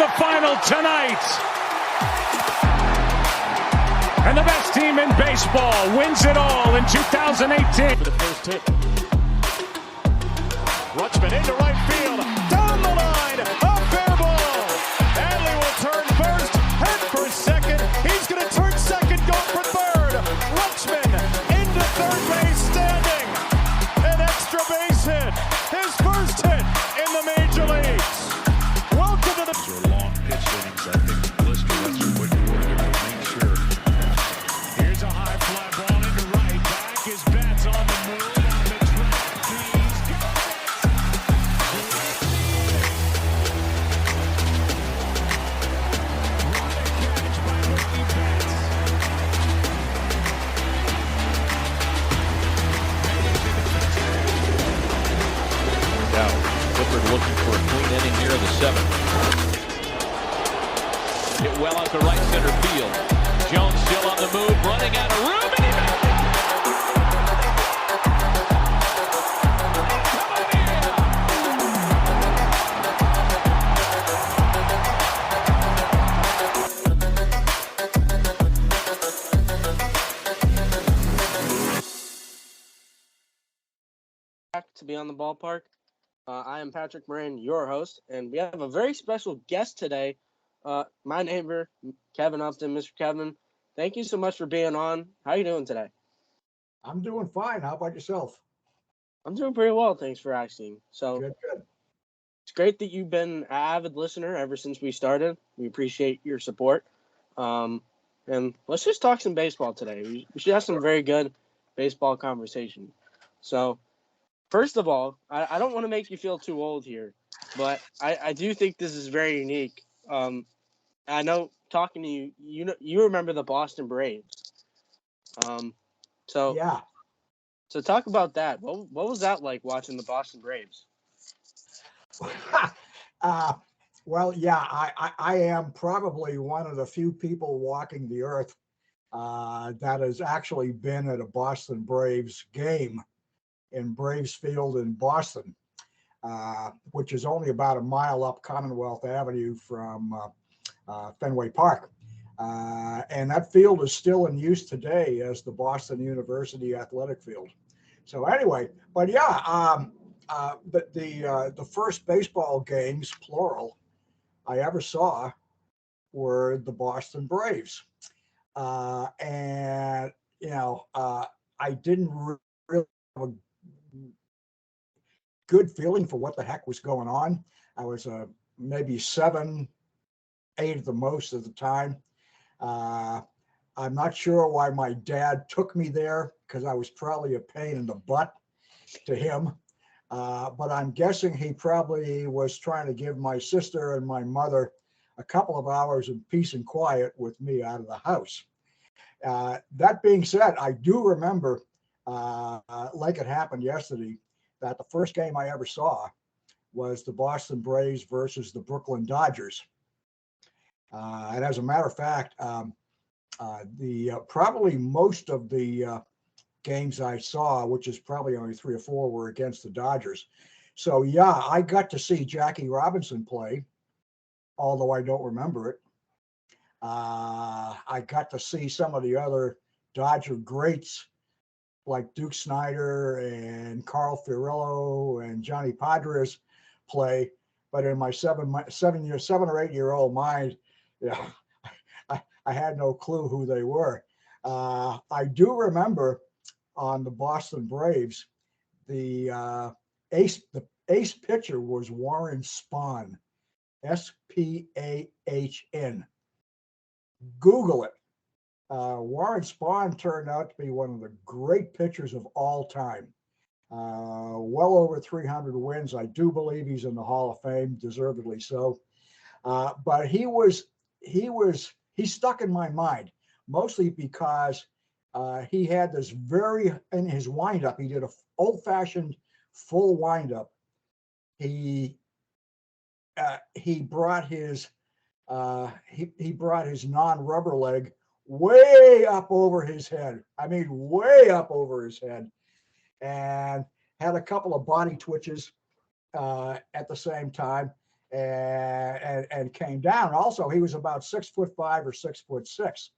the final tonight. And the best team in baseball wins it all in 2018. For the first hit. Rutschman into right field. Down the line. A fair ball. Adley will turn first. Head for second. He's going to turn second. Go for third. Rutschman into third base standing. An extra base hit. His first hit in the major leagues. Welcome to the... Those are long pitch innings. I think Blister, that's what you were to make sure. Here's a high fly ball into right. Back his bat's on the move. On the track. He's got it. What a catch by Mookie Betts. Now, Clifford looking for a clean inning here in the seventh. Hit well out to right center field. Jones still on the move, running out of room, and he made it! To be on the ballpark. I am Patrick Moran, your host, and we have a very special guest today. My neighbor, Kevin Upton. Mr. Kevin, thank you so much for being on. How are you doing today? I'm doing fine. How about yourself? I'm doing pretty well, thanks for asking. So Good. it's great that you've been an avid listener ever since we started. We appreciate your support. And let's just talk some baseball today. We should have some very good baseball conversation. So first of all, I don't want to make you feel too old here, but I do think this is very unique. I know talking to you, you remember the Boston Braves. Yeah. So talk about that. What was that like watching the Boston Braves? Well, yeah, I am probably one of the few people walking the earth that has actually been at a Boston Braves game in Braves Field in Boston, which is only about a mile up Commonwealth Avenue from Fenway Park. And that field is still in use today as the Boston University Athletic Field. So anyway, but yeah, the first baseball games, plural, I ever saw were the Boston Braves. And, you know, I didn't really have a good feeling for what the heck was going on. I was maybe 7, 8 at the most at the time. I'm not sure why my dad took me there, because I was probably a pain in the butt to him. But I'm guessing he probably was trying to give my sister and my mother a couple of hours of peace and quiet with me out of the house. That being said, I do remember, like it happened yesterday, that the first game I ever saw was the Boston Braves versus the Brooklyn Dodgers. And as a matter of fact, probably most of the games I saw, which is probably only 3 or 4, were against the Dodgers. So yeah, I got to see Jackie Robinson play, although I don't remember it. I got to see some of the other Dodger greats like Duke Snider and Carl Furillo and Johnny Padres play, but in my 7 or 8 year old mind, yeah, I had no clue who they were. I do remember on the Boston Braves, the ace pitcher was Warren Spahn, Spahn. Google it. Warren Spahn turned out to be one of the great pitchers of all time. Well over 300 wins. I do believe he's in the Hall of Fame, deservedly so. But he stuck in my mind, mostly because he had this in his windup, he did an old-fashioned full windup. He brought his non-rubber leg way up over his head. I mean, way up over his head, and had a couple of body twitches at the same time. and came down. Also, he was about 6'5" or 6'6".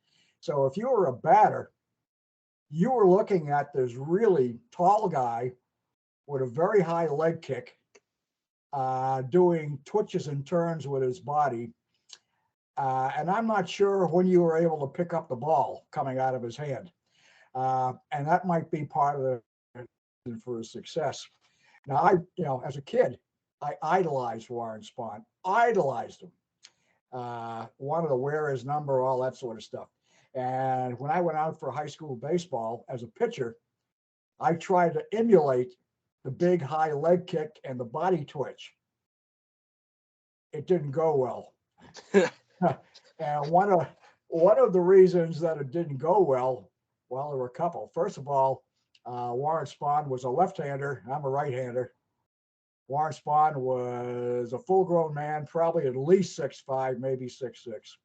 So if you were a batter, you were looking at this really tall guy with a very high leg kick, doing twitches and turns with his body. And I'm not sure when you were able to pick up the ball coming out of his hand. And that might be part of the reason for his success. Now, as a kid, I idolized Warren Spahn, idolized him. Wanted to wear his number, all that sort of stuff. And when I went out for high school baseball as a pitcher, I tried to emulate the big high leg kick and the body twitch. It didn't go well. And one of the reasons that it didn't go well, there were a couple. First of all, Warren Spahn was a left-hander. I'm a right-hander. Warren Spahn was a full-grown man, probably at least 6'5", maybe 6'6".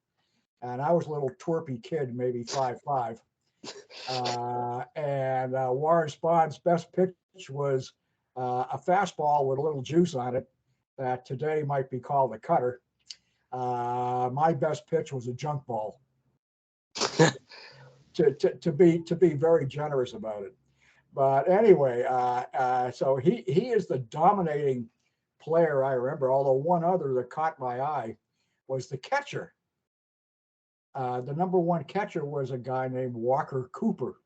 And I was a little twerpy kid, maybe 5'5". And Warren Spahn's best pitch was a fastball with a little juice on it that today might be called a cutter. My best pitch was a junk ball. to be very generous about it. But anyway, so he is the dominating player I remember, although one other that caught my eye was the catcher. The number one catcher was a guy named Walker Cooper,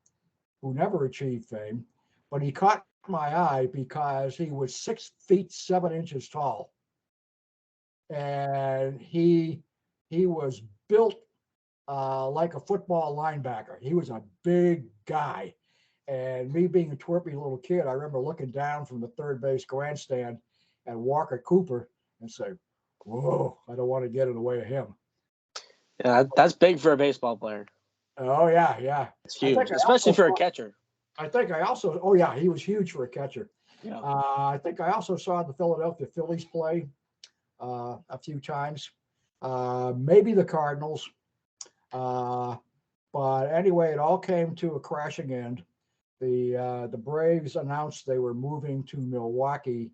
who never achieved fame, but he caught my eye because he was 6 feet 7 inches tall. And he was built like a football linebacker. He was a big guy. And me being a twerpy little kid, I remember looking down from the third base grandstand at Walker Cooper and saying, whoa, I don't want to get in the way of him. Yeah, that's big for a baseball player. Oh, yeah. It's huge, especially for a catcher. I think I also, he was huge for a catcher. Yeah. I think I also saw the Philadelphia Phillies play a few times, maybe the Cardinals. But anyway, it all came to a crashing end. The Braves announced they were moving to Milwaukee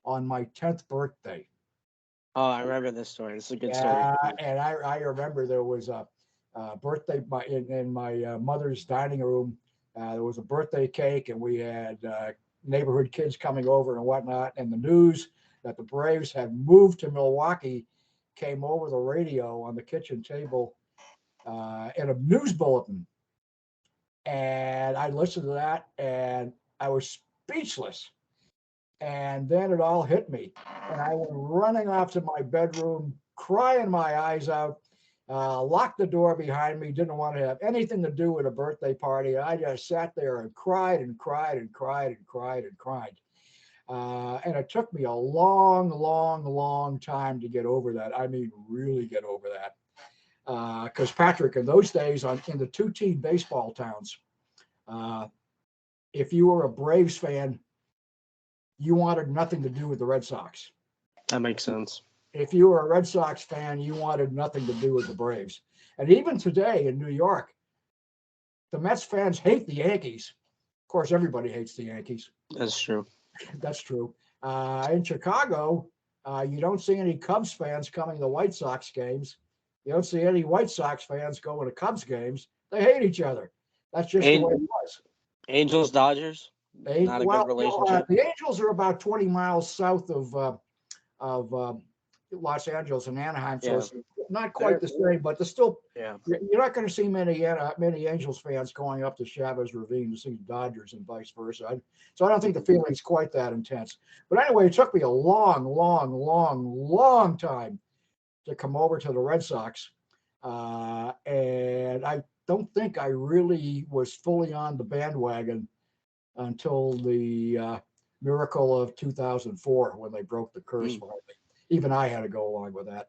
on my 10th birthday. Oh, I remember this story. This is a good story. And I remember there was a birthday in my mother's dining room. There was a birthday cake, and we had neighborhood kids coming over and whatnot. And the news that the Braves had moved to Milwaukee came over the radio on the kitchen table in a news bulletin. And I listened to that, and I was speechless. And then it all hit me. And I went running off to my bedroom, crying my eyes out, locked the door behind me, didn't want to have anything to do with a birthday party. I just sat there and cried and cried and cried and cried and cried. And it took me a long, long, long time to get over that. I mean, really get over that. Because Patrick, in those days, in the 2-team baseball towns, if you were a Braves fan, you wanted nothing to do with the Red Sox. That makes sense. If you were a Red Sox fan, you wanted nothing to do with the Braves. And even today in New York, the Mets fans hate the Yankees. Of course, everybody hates the Yankees. That's true. That's true. In Chicago, you don't see any Cubs fans coming to the White Sox games. You don't see any White Sox fans going to Cubs games. They hate each other. That's just the way it was. Angels, Dodgers, not a good relationship. The Angels are about 20 miles south of Los Angeles and Anaheim, so it's not quite the same, but there's still. Yeah. You're not going to see many Angels fans going up to Chavez Ravine to see the Dodgers and vice versa. So I don't think the feeling's quite that intense. But anyway, it took me a long, long, long, long time to come over to the Red Sox, and I don't think I really was fully on the bandwagon until the miracle of 2004 when they broke the curse. Even I had to go along with that.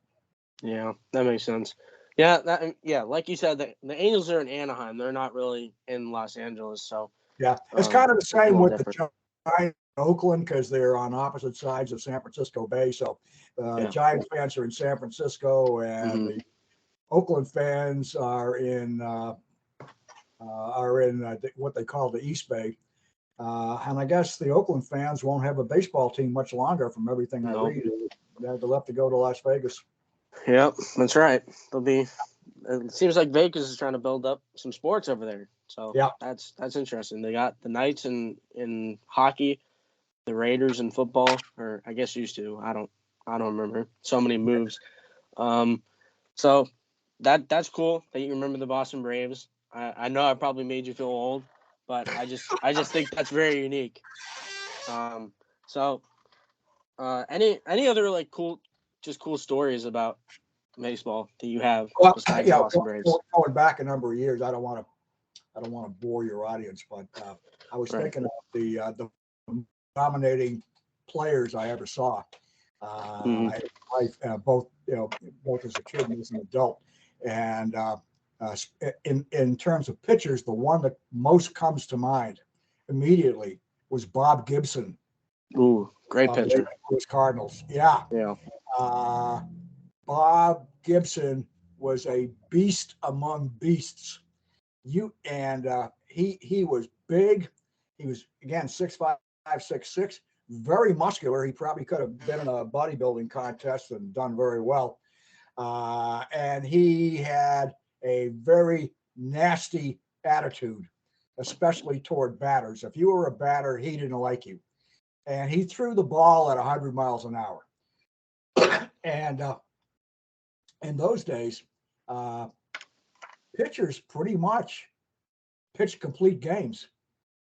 Yeah, that makes sense. Yeah, like you said, the Angels are in Anaheim. They're not really in Los Angeles. So yeah, it's kind of the same with the Giants in Oakland because they're on opposite sides of San Francisco Bay. So Giants fans are in San Francisco, and the Oakland fans are in what they call the East Bay. And I guess the Oakland fans won't have a baseball team much longer from everything I read. They'll have to go to Las Vegas. Yep, that's right. They'll be. It seems like Vegas is trying to build up some sports over there. So Yeah. that's interesting. They got the Knights in hockey, the Raiders in football, or I guess used to. I don't remember. So many moves. So that's cool that you remember the Boston Braves. I know I probably made you feel old, but I just think that's very unique. So any other like cool stories about baseball that you have Well, besides yeah, Boston Braves? going back a number of years, I don't want to bore your audience, but I was Right. thinking of the dominating players I ever saw. Both as a kid and as an adult, and in terms of pitchers, the one that most comes to mind immediately was Bob Gibson. Ooh, great pitcher. Was Cardinals. Yeah. Yeah. Bob Gibson was a beast among beasts. He was big. He was again 6'5", 6'6", very muscular. He probably could have been in a bodybuilding contest and done very well. And he had a very nasty attitude, especially toward batters. If you were a batter, he didn't like you. And he threw the ball at 100 miles an hour. And in those days, pitchers pretty much pitched complete games.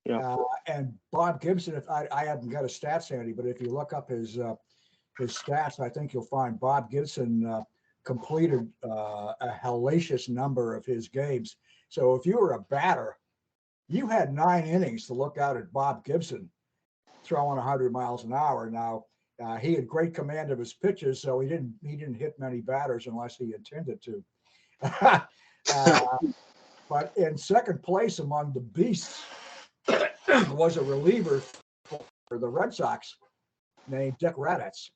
Yeah. And Bob Gibson, if I haven't got his stats handy, but if you look up his stats, I think you'll find Bob Gibson completed a hellacious number of his games. So if you were a batter, you had 9 innings to look out at Bob Gibson throwing 100 miles an hour. Now, he had great command of his pitches, so he didn't hit many batters unless he intended to. But in second place among the beasts was a reliever for the Red Sox named Dick Raddatz,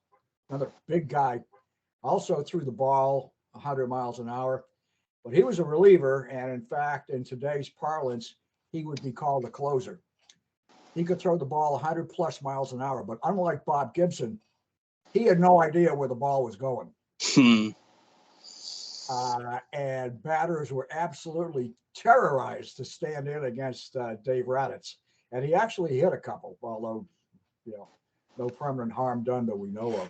another big guy, also threw the ball 100 miles an hour. But he was a reliever, and in fact, in today's parlance, he would be called a closer. He could throw the ball 100 plus miles an hour, but unlike Bob Gibson, he had no idea where the ball was going. And batters were absolutely terrorized to stand in against Dave Raddatz. And he actually hit a couple, although, no permanent harm done that we know of.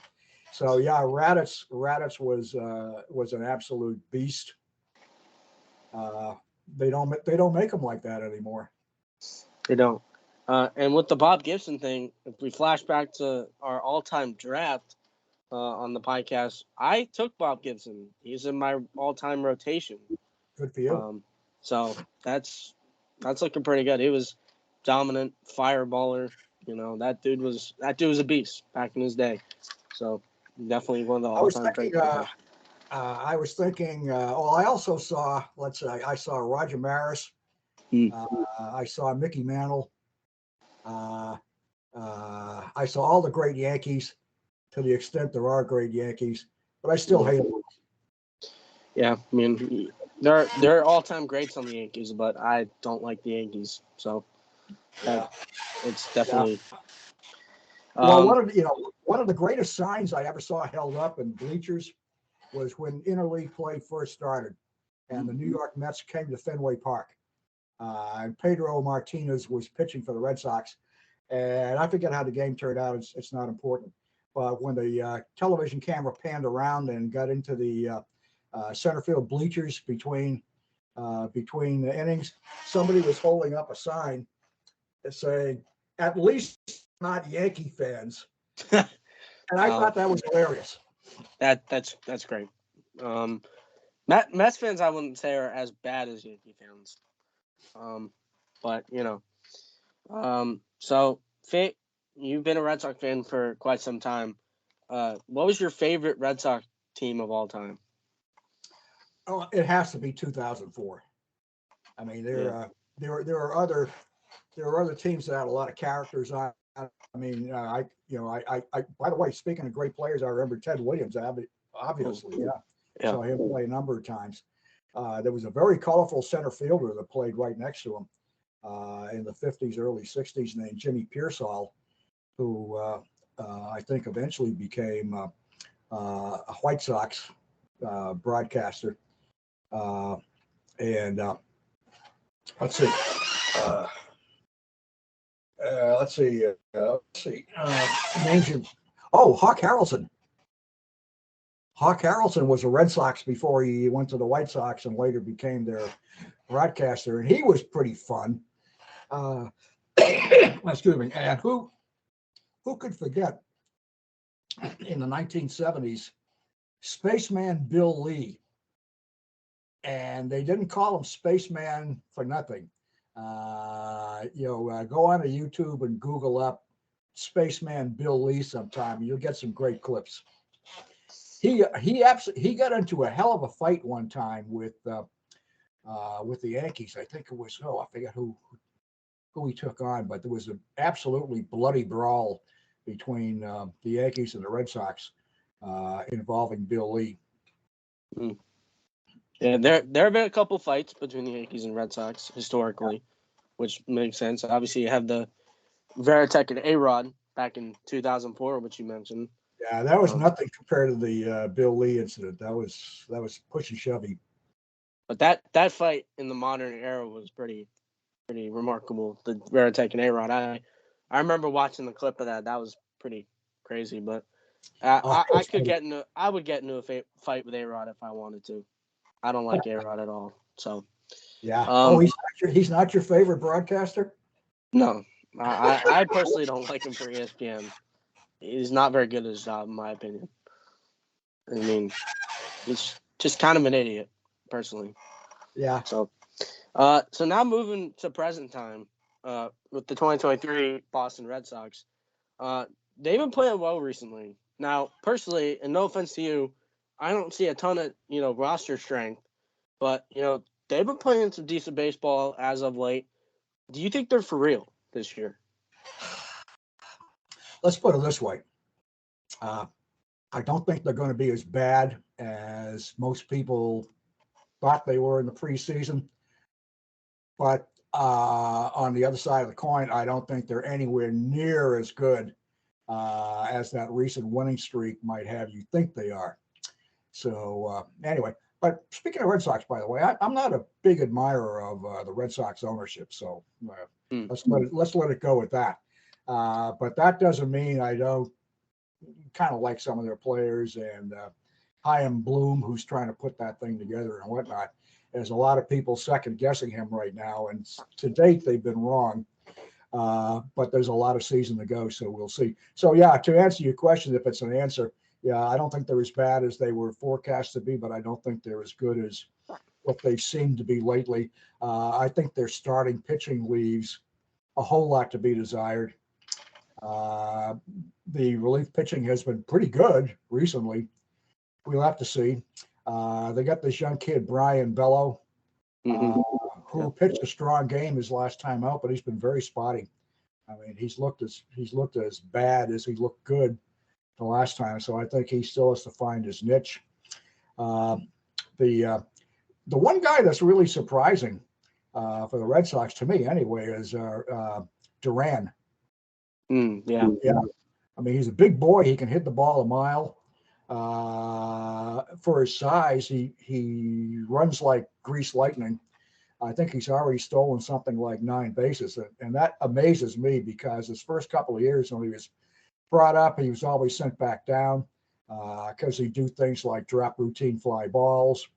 So yeah, Raddatz was an absolute beast. They don't make them like that anymore. They don't. And with the Bob Gibson thing, if we flash back to our all-time draft on the podcast, I took Bob Gibson. He's in my all-time rotation. Good for you. So that's looking pretty good. He was dominant fireballer. That dude was a beast back in his day. So definitely one of the all-time great players. I was thinking. I also saw. I saw Roger Maris. I saw Mickey Mantle. I saw all the great Yankees, to the extent there are great Yankees, but I still hate them. Yeah, I mean, they're all-time greats on the Yankees, but I don't like the Yankees, so it's definitely. Well, one of the greatest signs I ever saw held up in bleachers was when interleague play first started, and the New York Mets came to Fenway Park. And Pedro Martinez was pitching for the Red Sox, and I forget how the game turned out. It's not important. But when the television camera panned around and got into the center field bleachers between the innings, somebody was holding up a sign saying, "At least not Yankee fans," and I thought that was hilarious. That's great. Mets fans, I wouldn't say are as bad as Yankee fans. But so Fate, you've been a Red Sox fan for quite some time. What was your favorite Red Sox team of all time? Oh, it has to be 2004. I mean, there are other teams that had a lot of characters on. I mean, by the way, speaking of great players, I remember Ted Williams. Obviously, saw him play a number of times. There was a very colorful center fielder that played right next to him in the 50s, early 60s, named Jimmy Pearsall, who I think eventually became a White Sox broadcaster. And let's see. Names you. Oh, Hawk Harrelson. Hawk Harrelson was a Red Sox before he went to the White Sox and later became their broadcaster, and he was pretty fun. Excuse me. And who could forget in the 1970s, Spaceman Bill Lee? And they didn't call him Spaceman for nothing. Go on to YouTube and Google up Spaceman Bill Lee sometime, and you'll get some great clips. He got into a hell of a fight one time with the Yankees. I think it was I forget who he took on, but there was an absolutely bloody brawl between the Yankees and the Red Sox involving Bill Lee. Mm. Yeah, there have been a couple fights between the Yankees and Red Sox historically, which makes sense. Obviously, you have the Veritek and A-Rod back in 2004, which you mentioned. Yeah, that was nothing compared to the Bill Lee incident. That was push and shovey. But that fight in the modern era was pretty remarkable. The Veritek and A-Rod. I remember watching the clip of that. That was pretty crazy. But I would get into a fight with A-Rod if I wanted to. I don't like A-Rod at all. So yeah. He's not your favorite broadcaster? No, I personally don't like him for ESPN. He's not very good at his job, in my opinion. I mean, he's just kind of an idiot, personally. Yeah. So now moving to present time, with the 2023 Boston Red Sox, they've been playing well recently. Now, personally, and no offense to you, I don't see a ton of roster strength, but they've been playing some decent baseball as of late. Do you think they're for real this year? Let's put it this way. I don't think they're going to be as bad as most people thought they were in the preseason. But on the other side of the coin, I don't think they're anywhere near as good as that recent winning streak might have you think they are. So anyway, but speaking of Red Sox, by the way, I'm not a big admirer of the Red Sox ownership. So let's let it go with that. But that doesn't mean I don't kind of like some of their players and Chaim Bloom, who's trying to put that thing together and whatnot. There's a lot of people second guessing him right now, and to date they've been wrong. But there's a lot of season to go, so we'll see. So yeah, to answer your question, if it's an answer, yeah, I don't think they're as bad as they were forecast to be, but I don't think they're as good as what they've seemed to be lately. I think their starting pitching leaves a whole lot to be desired. The relief pitching has been pretty good recently. We'll have to see. They got this young kid, Brian Bello, who pitched a strong game his last time out, but he's been very spotty. I mean, he's looked as bad as he looked good the last time. So I think he still has to find his niche. The one guy that's really surprising for the Red Sox, to me anyway, is Duran. Yeah. I mean, he's a big boy. He can hit the ball a mile. For his size, he runs like greased lightning. I think he's already stolen something like 9 bases, and that amazes me because his first couple of years when he was brought up, he was always sent back down because he'd do things like drop routine fly balls,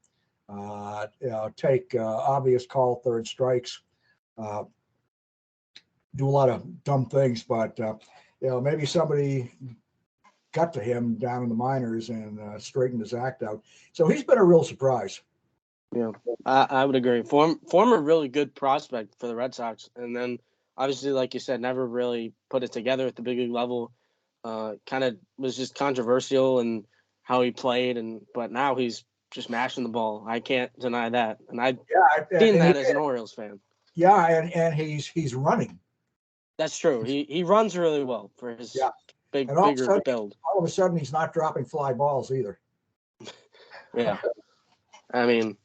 take obvious call third strikes, do a lot of dumb things, but maybe somebody got to him down in the minors and straightened his act out. So he's been a real surprise. Yeah, I would agree. Former really good prospect for the Red Sox, and then obviously, like you said, never really put it together at the big league level. Kind of was just controversial in how he played, but now he's just mashing the ball. I can't deny that, and I've seen that as an Orioles fan. Yeah, and he's running. That's true. He runs really well for his bigger build. All of a sudden, he's not dropping fly balls either. Yeah, I mean,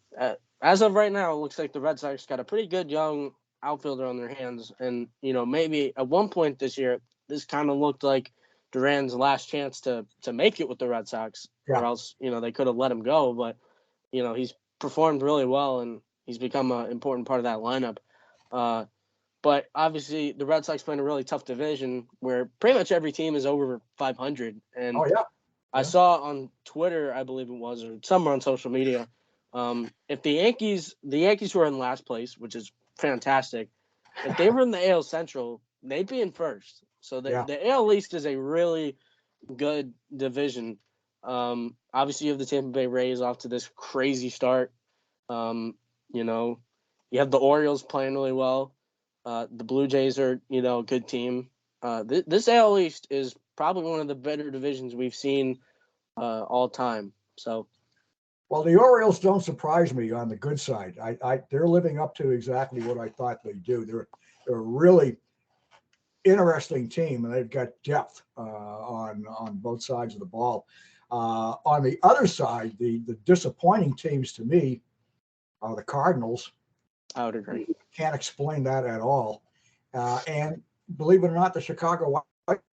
as of right now, it looks like the Red Sox got a pretty good young outfielder on their hands, and maybe at one point this year, this kind of looked like Duran's last chance to make it with the Red Sox, or else they could have let him go. But he's performed really well, and he's become an important part of that lineup. But obviously, the Red Sox play in a really tough division where pretty much every team is over 500. And I saw on Twitter, I believe it was, or somewhere on social media, if the Yankees were in last place, which is fantastic, if they were in the AL Central, they'd be in first. So the AL East is a really good division. Obviously, you have the Tampa Bay Rays off to this crazy start. You have the Orioles playing really well. The Blue Jays are, a good team. This AL East is probably one of the better divisions we've seen all time. So, well, the Orioles don't surprise me on the good side. They're living up to exactly what I thought they'd do. They're a really interesting team, and they've got depth on both sides of the ball. On the other side, the disappointing teams to me are the Cardinals. I would agree. Can't explain that at all. And believe it or not, the Chicago White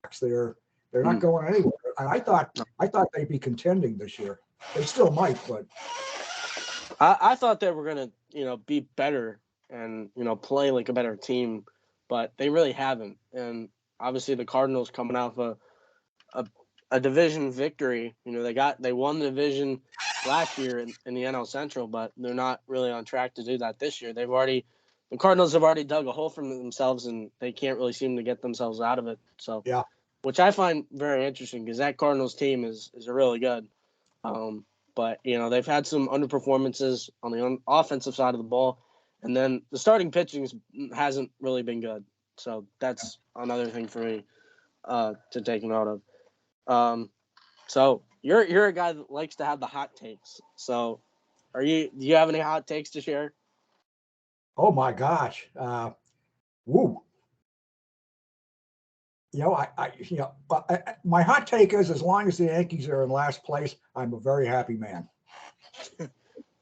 Sox, they're not going anywhere. And I thought they'd be contending this year. They still might, but I thought they were gonna, be better and play like a better team, but they really haven't. And obviously, the Cardinals coming off a division victory. They won the division last year in the NL Central, but they're not really on track to do that this year. The Cardinals have already dug a hole for themselves, and they can't really seem to get themselves out of it. So, which I find very interesting because that Cardinals team is really good. But they've had some underperformances on the offensive side of the ball, and then the starting pitching hasn't really been good. So that's another thing for me to take note of. So you're a guy that likes to have the hot takes. So do you have any hot takes to share? Oh my gosh. Woo. My hot take is as long as the Yankees are in last place, I'm a very happy man.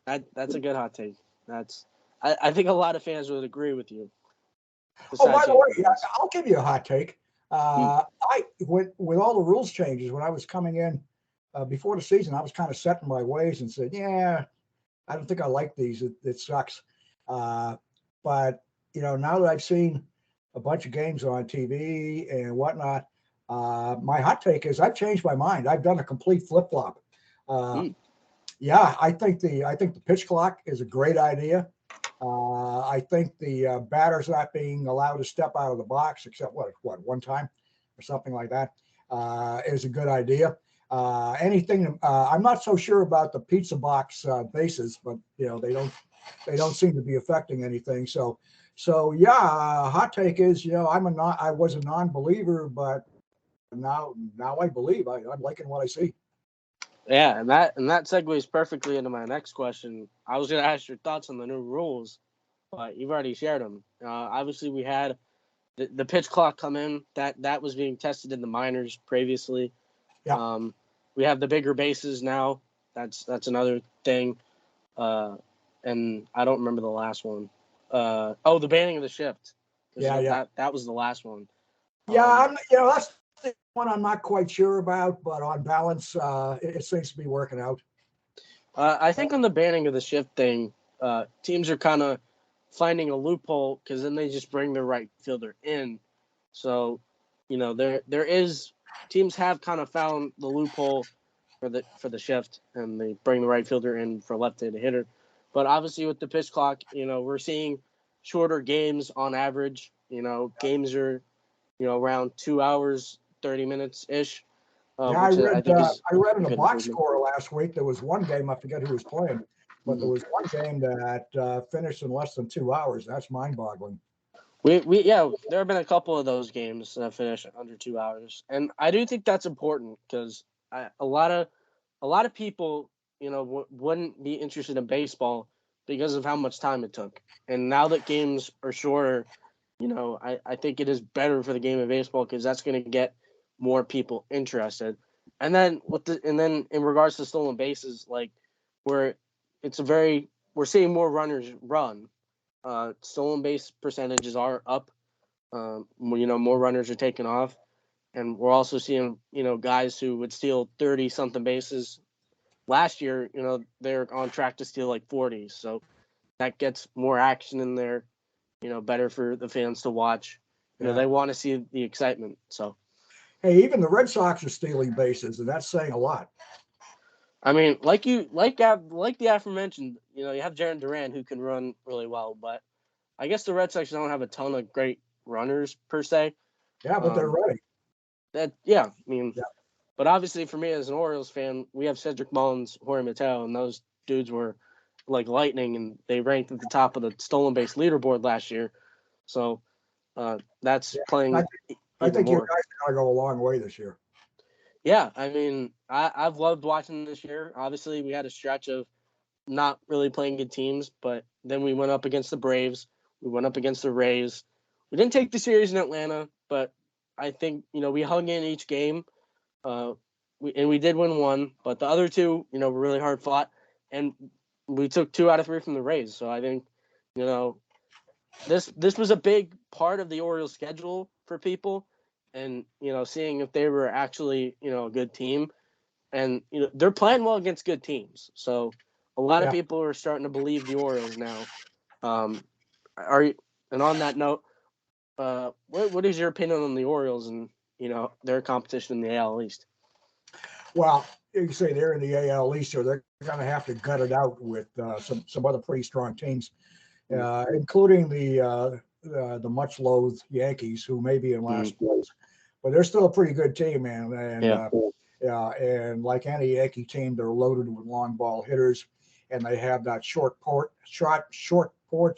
That's a good hot take. I think a lot of fans would agree with you. Oh, by the way, I'll give you a hot take. With all the rules changes, when I was coming in before the season, I was kind of set in my ways and said, I don't think I like these. It sucks. But now that I've seen a bunch of games on TV and whatnot, my hot take is I've changed my mind. I've done a complete flip flop. I think the pitch clock is a great idea. I think the batters not being allowed to step out of the box except one time or something like that is a good idea. Anything I'm not so sure about the pizza box bases, but they don't seem to be affecting anything. So hot take is I was a non-believer, but now I believe. I'm liking what I see. Yeah, and that segues perfectly into my next question. I was going to ask your thoughts on the new rules, but you've already shared them. Obviously, we had the pitch clock come in. That was being tested in the minors previously. Yeah. We have the bigger bases now. That's another thing. And I don't remember the last one. The banning of the shift. That was the last one. That's the one I'm not quite sure about, but on balance, it seems to be working out. I think on the banning of the shift thing, teams are kind of finding a loophole because then they just bring their right fielder in. So, there is teams have kind of found the loophole for the shift, and they bring the right fielder in for left-handed hitter. But obviously with the pitch clock, we're seeing shorter games on average. Games are, around 2 hours, 30 minutes ish. I read in a box score last week. There was one game, I forget who was playing, but there was one game that finished in less than 2 hours. That's mind-boggling. There have been a couple of those games that finish under 2 hours, and I do think that's important because a lot of people, wouldn't be interested in baseball because of how much time it took. And now that games are shorter, I think it is better for the game of baseball because that's going to get more people interested. And then in regards to stolen bases, like we're seeing more runners run. Stolen base percentages are up. More runners are taken off, and we're also seeing, guys who would steal 30-something bases last year, they're on track to steal like 40. So that gets more action in there, better for the fans to watch. They want to see the excitement. So, hey, even the Red Sox are stealing bases, and that's saying a lot. I mean, like the aforementioned, you have Jaron Duran who can run really well, but I guess the Red Sox don't have a ton of great runners per se. Yeah, but they're ready. But obviously for me as an Orioles fan, we have Cedric Mullins, Jorge Mateo, and those dudes were like lightning, and they ranked at the top of the stolen base leaderboard last year. So that's playing. I think more. you guys are going to go a long way this year. Yeah, I mean, I've loved watching this year. Obviously, we had a stretch of not really playing good teams, but then we went up against the Braves. We went up against the Rays. We didn't take the series in Atlanta, but I think, we hung in each game. We did win one, but the other two, were really hard fought. And we took 2 out of 3 from the Rays. So I think, this was a big part of the Orioles schedule for people. And, seeing if they were actually, a good team. And, they're playing well against good teams. So a lot of people are starting to believe the Orioles now. And on that note, what is your opinion on the Orioles and, their competition in the AL East? Well, you say they're in the AL East, so they're going to have to gut it out with some other pretty strong teams, including the much loathed Yankees, who may be in last place, but they're still a pretty good team, man. And and like any Yankee team, they're loaded with long ball hitters, and they have that short porch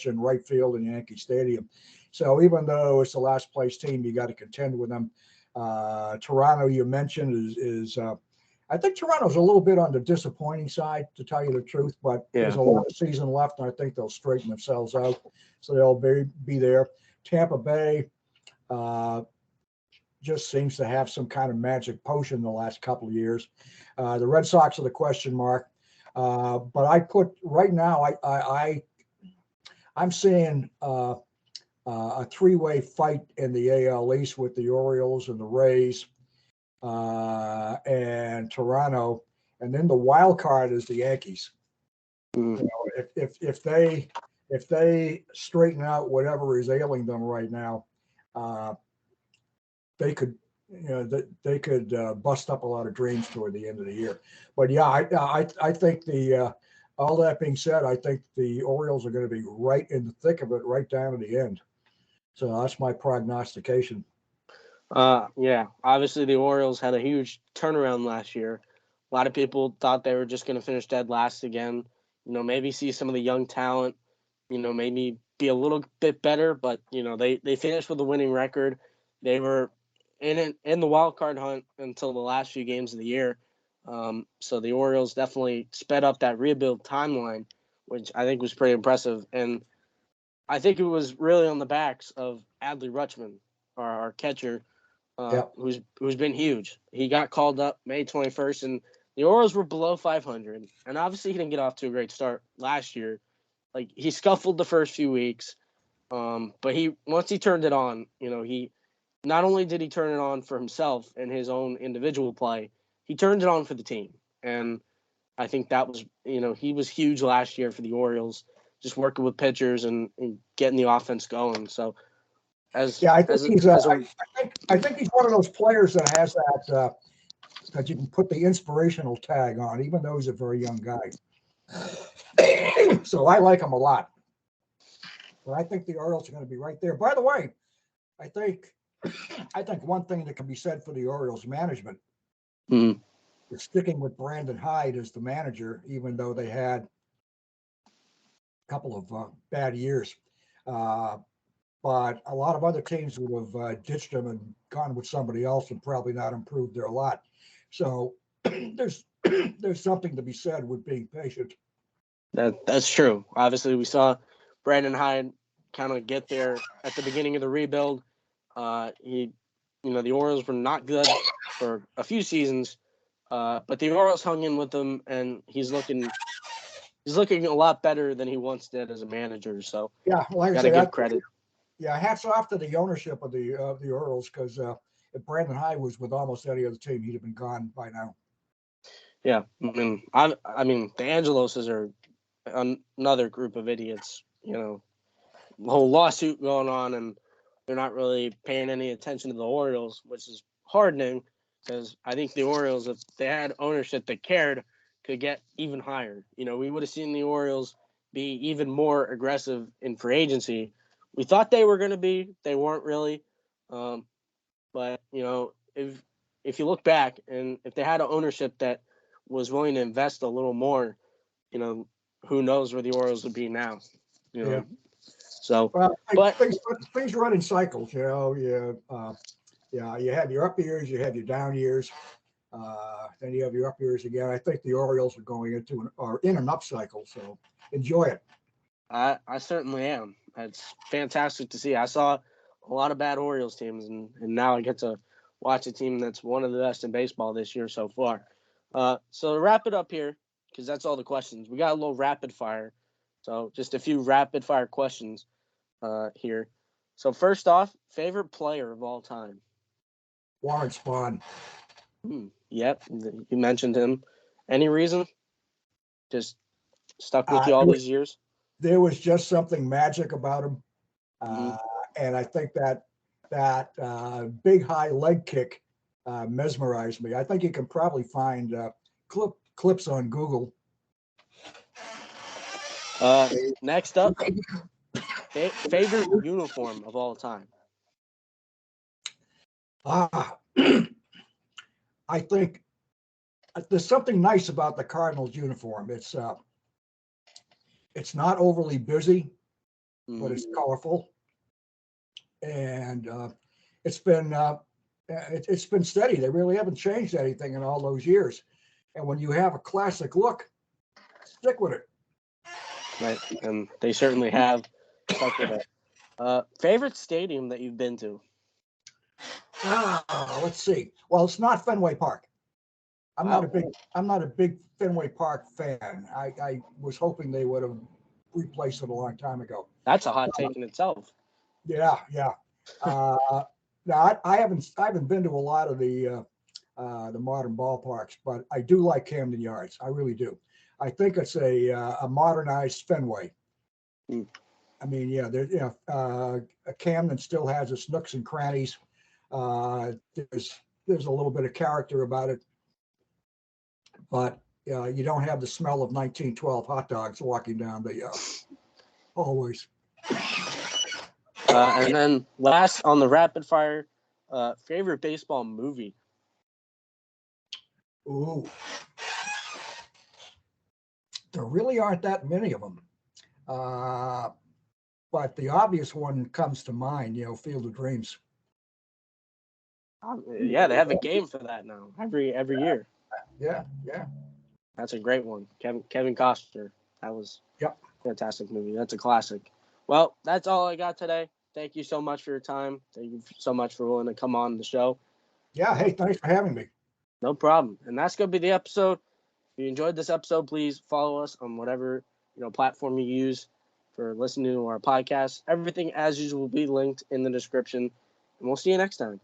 in right field in Yankee Stadium. So even though it's the last place team, you got to contend with them. Toronto, you mentioned, is I think Toronto's a little bit on the disappointing side, to tell you the truth, but there's a lot of season left, and I think they'll straighten themselves out, so they'll be there. Tampa Bay just seems to have some kind of magic potion the last couple of years. The Red Sox are the question mark, but I put right now I'm seeing a 3-way fight in the AL East with the Orioles and the Rays and Toronto, and then the wild card is the Yankees. If they straighten out whatever is ailing them right now, they could bust up a lot of dreams toward the end of the year. But I think all that being said, I think the Orioles are going to be right in the thick of it, right down to the end. So that's my prognostication. Obviously the Orioles had a huge turnaround last year. A lot of people thought they were just going to finish dead last again. Maybe see some of the young talent, maybe be a little bit better, but they finished with a winning record. They were in the wild card hunt until the last few games of the year. So the Orioles definitely sped up that rebuild timeline, which I think was pretty impressive. And I think it was really on the backs of Adley Rutschman, our catcher, who's been huge. He got called up May 21st, and the Orioles were below 500. And obviously he didn't get off to a great start last year. Like, he scuffled the first few weeks, but once he turned it on, he not only did he turn it on for himself and his own individual play, he turned it on for the team. And I think that was, he was huge last year for the Orioles, just working with pitchers and getting the offense going. So I think he's one of those players that has that you can put the inspirational tag on, even though he's a very young guy. So I like him a lot. But I think the Orioles are going to be right there. By the way, I think one thing that can be said for the Orioles management is sticking with Brandon Hyde as the manager, even though they had a couple of bad years. But a lot of other teams would have ditched him and gone with somebody else and probably not improved their lot. So there's something to be said with being patient. That's true. Obviously, we saw Brandon Hyde kind of get there at the beginning of the rebuild. The Orioles were not good for a few seasons, but the Orioles hung in with him, and he's looking a lot better than he once did as a manager. So yeah, like got to give credit. Yeah, hats off to the ownership of the Orioles, because if Brandon Hyde was with almost any other team, he'd have been gone by now. Yeah, I mean, the Angeloses are another group of idiots. You know, the whole lawsuit going on, and they're not really paying any attention to the Orioles, which is hardening because I think the Orioles, if they had ownership that cared, could get even higher. You know, we would have seen the Orioles be even more aggressive in free agency. We thought they were going to be. They weren't really. But, you know, if you look back and if they had an ownership that was willing to invest a little more, you know, who knows where the Orioles would be now, you know. Yeah. So, Well, but things run in cycles, you know. You have your up years, you have your down years, then you have your up years again. I think the Orioles are in an up cycle, so enjoy it. I certainly am. It's fantastic to see. I saw a lot of bad Orioles teams, and now I get to watch a team that's one of the best in baseball this year so far. So to wrap it up here, because that's all the questions, we got a little rapid fire. So just a few rapid fire questions here. So first off, favorite player of all time? Warren Spahn. Yep, you mentioned him. Any reason? Just stuck with you all these years? There was just something magic about him. Mhm. And I think that big high leg kick mesmerized me. I think you can probably find clips on Google. Next up, favorite uniform of all time? I think there's something nice about the Cardinals uniform. It's not overly busy, but it's colorful, and it's been steady. They really haven't changed anything in all those years. And when you have a classic look, stick with it. Right, and they certainly have stuck with it. Favorite stadium that you've been to? Let's see. Well, it's not Fenway Park. I'm Wow. not a big Fenway Park fan. I was hoping they would have replaced it a long time ago. That's a hot take in itself. Yeah. Now I haven't been to a lot of the modern ballparks, but I do like Camden Yards. I really do. I think it's a modernized Fenway. I mean, Camden still has its nooks and crannies. There's a little bit of character about it, but you don't have the smell of 1912 hot dogs walking down the hallways. And then last on the rapid fire, favorite baseball movie? Ooh, there really aren't that many of them. But the obvious one comes to mind, Field of Dreams. Yeah, they have a game for that now every year. Yeah. That's a great one. Kevin Costner. That was Yep. a fantastic movie. That's a classic. Well, that's all I got today. Thank you so much for your time. Thank you so much for willing to come on the show. Yeah. Hey, thanks for having me. No problem. And that's going to be the episode. If you enjoyed this episode, please follow us on whatever platform you use for listening to our podcast. Everything, as usual, will be linked in the description. And we'll see you next time.